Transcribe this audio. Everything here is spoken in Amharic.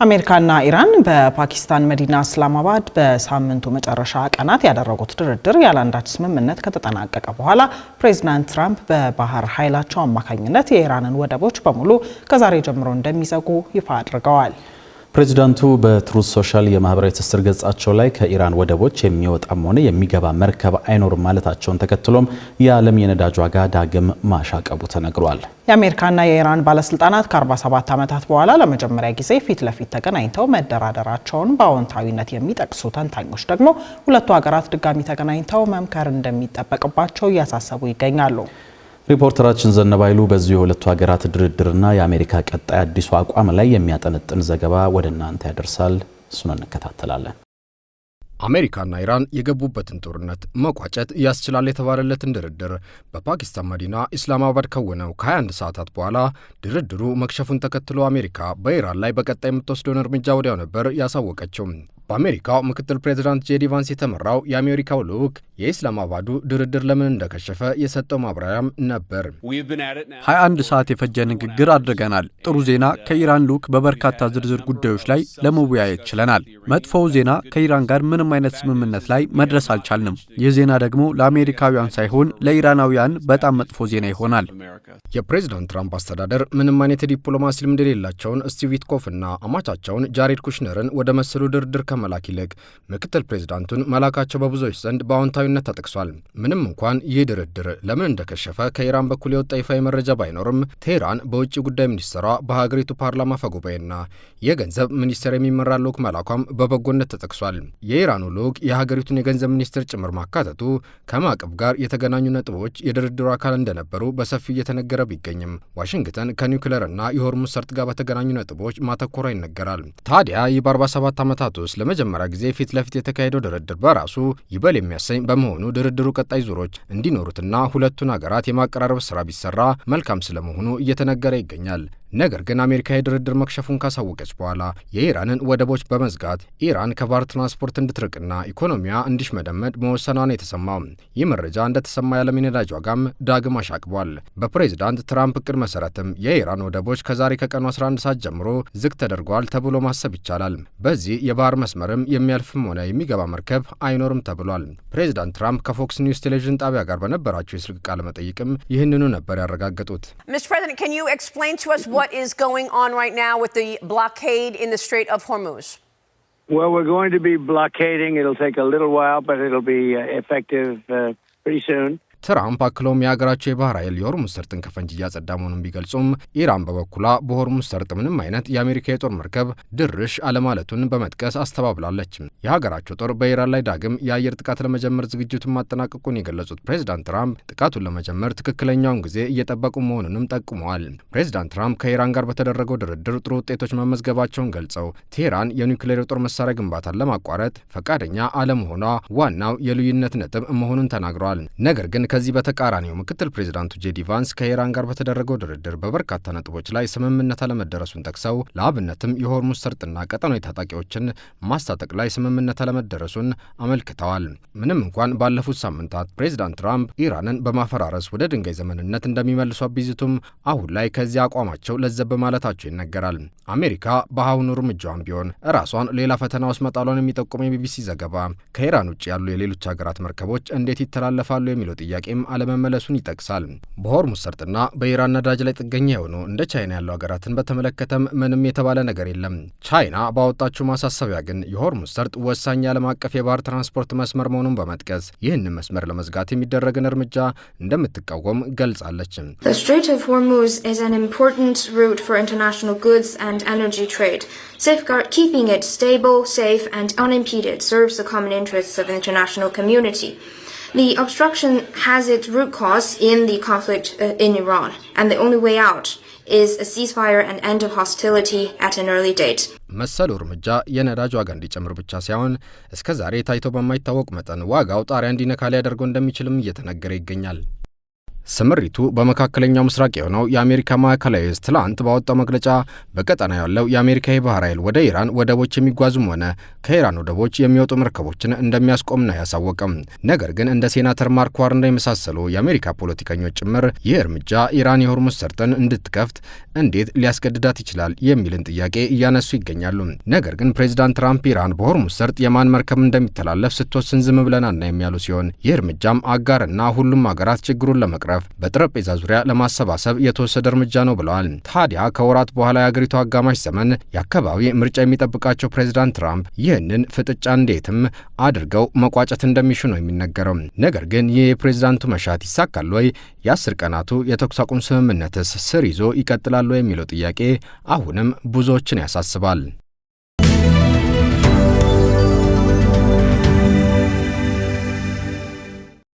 አሜሪካና ኢራን በፓኪስታን መዲና እስላማባድ በሳምንቱ መጨረሻ ቀናት ያደረጉት ድርድር ያለአንዳች ስምምነት ከተጠናቀቀ በኋላ ፕሬዚዳንት ትራምፕ በባህር ኃይላቸው አማካኝነት የኢራንን ወደቦች በሙሉ ከዛሬ ጀምሮ እንደሚዘጉ ይፋ አድርገዋል። ፕሬዚዳንቱ በትሩዝ ሶሻል የማህበራዊ ትስስር ገጻቸው ላይ ከኢራን ወደቦች የሚወጣም ሆነ የሚገባ መርከብ አይኖርም ማለታቸውን ተከትሎም የዓለም የነዳጅ ዋጋ ዳግም ማሻቀቡ ተነግሯል። የአሜሪካና የኢራን ባለስልጣናት ከ47 ዓመታት በኋላ ለመጀመሪያ ጊዜ ፊት ለፊት ተገናኝተው መደራደራቸውን በአዎንታዊነት የሚጠቅሱ ተንታኞች ደግሞ ሁለቱ ሀገራት ድጋሚ ተገናኝተው መምከር እንደሚጠበቅባቸው እያሳሰቡ ይገኛሉ። ሪፖርተራችን ዘነበ ኃይሉ በዚሁ የሁለቱ ሀገራት ድርድርና የአሜሪካ ቀጣይ አዲሱ አቋም ላይ የሚያጠነጥን ዘገባ ወደ እናንተ ያደርሳል። እሱን እንከታተላለን። አሜሪካና ኢራን የገቡበትን ጦርነት መቋጨት ያስችላል የተባለለትን ድርድር በፓኪስታን መዲና ኢስላማባድ ከወነው ከ21 ሰዓታት በኋላ ድርድሩ መክሸፉን ተከትሎ አሜሪካ በኢራን ላይ በቀጣይ የምትወስደውን እርምጃ ወዲያው ነበር ያሳወቀችው። በአሜሪካው ምክትል ፕሬዚዳንት ጄዲ ቫንስ የተመራው የአሜሪካው ልዑክ የኢስላማባዱ ድርድር ለምን እንደከሸፈ የሰጠው ማብራሪያም ነበር። 21 ሰዓት የፈጀ ንግግር አድርገናል። ጥሩ ዜና ከኢራን ልዑክ በበርካታ ዝርዝር ጉዳዮች ላይ ለመወያየት ችለናል። መጥፎው ዜና ከኢራን ጋር ምንም አይነት ስምምነት ላይ መድረስ አልቻልንም። ይህ ዜና ደግሞ ለአሜሪካውያን ሳይሆን ለኢራናውያን በጣም መጥፎ ዜና ይሆናል። የፕሬዚዳንት ትራምፕ አስተዳደር ምንም አይነት የዲፕሎማሲ ልምድ የሌላቸውን ስቲቭ ዊትኮፍና አማቻቸውን ጃሬድ ኩሽነርን ወደ መሰሉ ድርድር ከመላክ ይልቅ ምክትል ፕሬዚዳንቱን መላካቸው በብዙዎች ዘንድ በአዎንታዊነት ተጠቅሷል። ምንም እንኳን ይህ ድርድር ለምን እንደከሸፈ ከኢራን በኩል የወጣ ይፋዊ መረጃ ባይኖርም ቴህራን በውጭ ጉዳይ ሚኒስትሯ በሀገሪቱ ፓርላማ አፈጉባኤና የገንዘብ ሚኒስቴር የሚመራ ልዑክ መላኳም በበጎነት ተጠቅሷል። የኢራኑ ልዑክ የሀገሪቱን የገንዘብ ሚኒስትር ጭምር ማካተቱ ከማዕቀብ ጋር የተገናኙ ነጥቦች የድርድሩ አካል እንደነበሩ በሰፊው እየተነገረ ቢገኝም ዋሽንግተን ከኒውክሌርና የሆርሙዝ ሰርጥ ጋር በተገናኙ ነጥቦች ማተኮሯ ይነገራል። ታዲያ ይህ በ47 ዓመታት ውስጥ ለመጀመሪያ ጊዜ ፊት ለፊት የተካሄደው ድርድር በራሱ ይበል የሚያሰኝ በመሆኑ ድርድሩ ቀጣይ ዙሮች እንዲኖሩትና ሁለቱን ሀገራት የማቀራረብ ስራ ቢሰራ መልካም ስለመሆኑ እየተነገረ ይገኛል። ነገር ግን አሜሪካ የድርድር መክሸፉን ካሳወቀች በኋላ የኢራንን ወደቦች በመዝጋት ኢራን ከባህር ትራንስፖርት እንድትርቅና ኢኮኖሚያ እንዲሽመደመድ መወሰኗን የተሰማው ይህ መረጃ እንደተሰማ የዓለም የነዳጅ ዋጋም ዳግም አሻቅቧል። በፕሬዚዳንት ትራምፕ እቅድ መሰረትም የኢራን ወደቦች ከዛሬ ከቀኑ 11 ሰዓት ጀምሮ ዝግ ተደርገዋል ተብሎ ማሰብ ይቻላል። በዚህ የባህር መስመርም የሚያልፍም ሆነ የሚገባ መርከብ አይኖርም ተብሏል። ፕሬዚዳንት ትራምፕ ከፎክስ ኒውስ ቴሌቪዥን ጣቢያ ጋር በነበራቸው የስልክ ቃለ መጠይቅም ይህንኑ ነበር ያረጋገጡት። What is going on right now with the blockade in the Strait of Hormuz? Well, we're going to be blockading. It'll take a little while, but it'll be effective pretty soon. ትራምፕ አክለውም የሀገራቸው የባህር ኃይል የሆርሙዝ ሰርጥን ከፈንጅ እያጸዳ መሆኑን ቢገልጹም ኢራን በበኩሏ በሆርሙዝ ሰርጥ ምንም አይነት የአሜሪካ የጦር መርከብ ድርሽ አለማለቱን በመጥቀስ አስተባብላለች። የሀገራቸው ጦር በኢራን ላይ ዳግም የአየር ጥቃት ለመጀመር ዝግጅቱን ማጠናቀቁን የገለጹት ፕሬዚዳንት ትራምፕ ጥቃቱን ለመጀመር ትክክለኛውን ጊዜ እየጠበቁ መሆኑንም ጠቁመዋል። ፕሬዚዳንት ትራምፕ ከኢራን ጋር በተደረገው ድርድር ጥሩ ውጤቶች መመዝገባቸውን ገልጸው ቴህራን የኒውክሌር የጦር መሳሪያ ግንባታን ለማቋረጥ ፈቃደኛ አለመሆኗ ዋናው የልዩነት ነጥብ መሆኑን ተናግረዋል። ነገር ግን ከዚህ በተቃራኒው ምክትል ፕሬዚዳንቱ ጄዲ ቫንስ ከኢራን ጋር በተደረገው ድርድር በበርካታ ነጥቦች ላይ ስምምነት አለመደረሱን ጠቅሰው ለአብነትም የሆርሙዝ ሰርጥና ቀጠናዊ ታጣቂዎችን ማስታጠቅ ላይ ስምምነት አለመደረሱን አመልክተዋል። ምንም እንኳን ባለፉት ሳምንታት ፕሬዚዳንት ትራምፕ ኢራንን በማፈራረስ ወደ ድንጋይ ዘመንነት እንደሚመልሱ ቢዝቱም አሁን ላይ ከዚህ አቋማቸው ለዘብ ማለታቸው ይነገራል። አሜሪካ በአሁኑ እርምጃዋን ቢሆን ራሷን ሌላ ፈተና ውስጥ መጣሏን የሚጠቁም የቢቢሲ ዘገባ ከኢራን ውጭ ያሉ የሌሎች ሀገራት መርከቦች እንዴት ይተላለፋሉ የሚለው ጥያቄ አለመመለሱን ይጠቅሳል። በሆርሙዝ ሰርጥና በኢራን ነዳጅ ላይ ጥገኛ የሆኑ እንደ ቻይና ያሉ ሀገራትን በተመለከተም ምንም የተባለ ነገር የለም። ቻይና ባወጣችው ማሳሰቢያ ግን የሆርሙዝ ሰርጥ ወሳኝ ዓለም አቀፍ የባህር ትራንስፖርት መስመር መሆኑን በመጥቀስ ይህንን መስመር ለመዝጋት የሚደረግን እርምጃ እንደምትቃወም ገልጻለች። The Strait of Hormuz is an important route for international goods and energy trade. Keeping it stable, safe and unimpeded serves the common interests of the international community. The obstruction has its root cause in the conflict in Iran, and the only way out is a ceasefire and end of hostility at an early date. መሰሉ እርምጃ የነዳጅ ዋጋ እንዲጨምር ብቻ ሳይሆን እስከ ዛሬ ታይቶ በማይታወቅ መጠን ዋጋው ጣሪያ እንዲነካ ሊያደርገው እንደሚችልም እየተነገረ ይገኛል። ስምሪቱ በመካከለኛው ምስራቅ የሆነው የአሜሪካ ማዕከላዊ ዕዝ ትላንት ባወጣው መግለጫ በቀጠና ያለው የአሜሪካ የባህር ኃይል ወደ ኢራን ወደቦች የሚጓዙም ሆነ ከኢራን ወደቦች የሚወጡ መርከቦችን እንደሚያስቆም ነው ያሳወቀም። ነገር ግን እንደ ሴናተር ማርክ ዋርነር የመሳሰሉ የአሜሪካ ፖለቲከኞች ጭምር ይህ እርምጃ ኢራን የሆርሙዝ ሰርጥን እንድትከፍት እንዴት ሊያስገድዳት ይችላል የሚልን ጥያቄ እያነሱ ይገኛሉ። ነገር ግን ፕሬዚዳንት ትራምፕ ኢራን በሆርሙዝ ሰርጥ የማን መርከብ እንደሚተላለፍ ስትወስን ዝም ብለን አናይም ያሉ ሲሆን ይህ እርምጃም አጋርና ሁሉም ሀገራት ችግሩን ለመቅረፍ በጠረጴዛ ዙሪያ ለማሰባሰብ የተወሰደ እርምጃ ነው ብለዋል። ታዲያ ከወራት በኋላ የአገሪቱ አጋማሽ ዘመን የአካባቢ ምርጫ የሚጠብቃቸው ፕሬዚዳንት ትራምፕ ይህንን ፍጥጫ እንዴትም አድርገው መቋጨት እንደሚሹ ነው የሚነገረው። ነገር ግን ይህ የፕሬዚዳንቱ መሻት ይሳካል ወይ? የ10 ቀናቱ የተኩስ አቁም ስምምነትስ ስር ይዞ ይቀጥላል የሚለው ጥያቄ አሁንም ብዙዎችን ያሳስባል።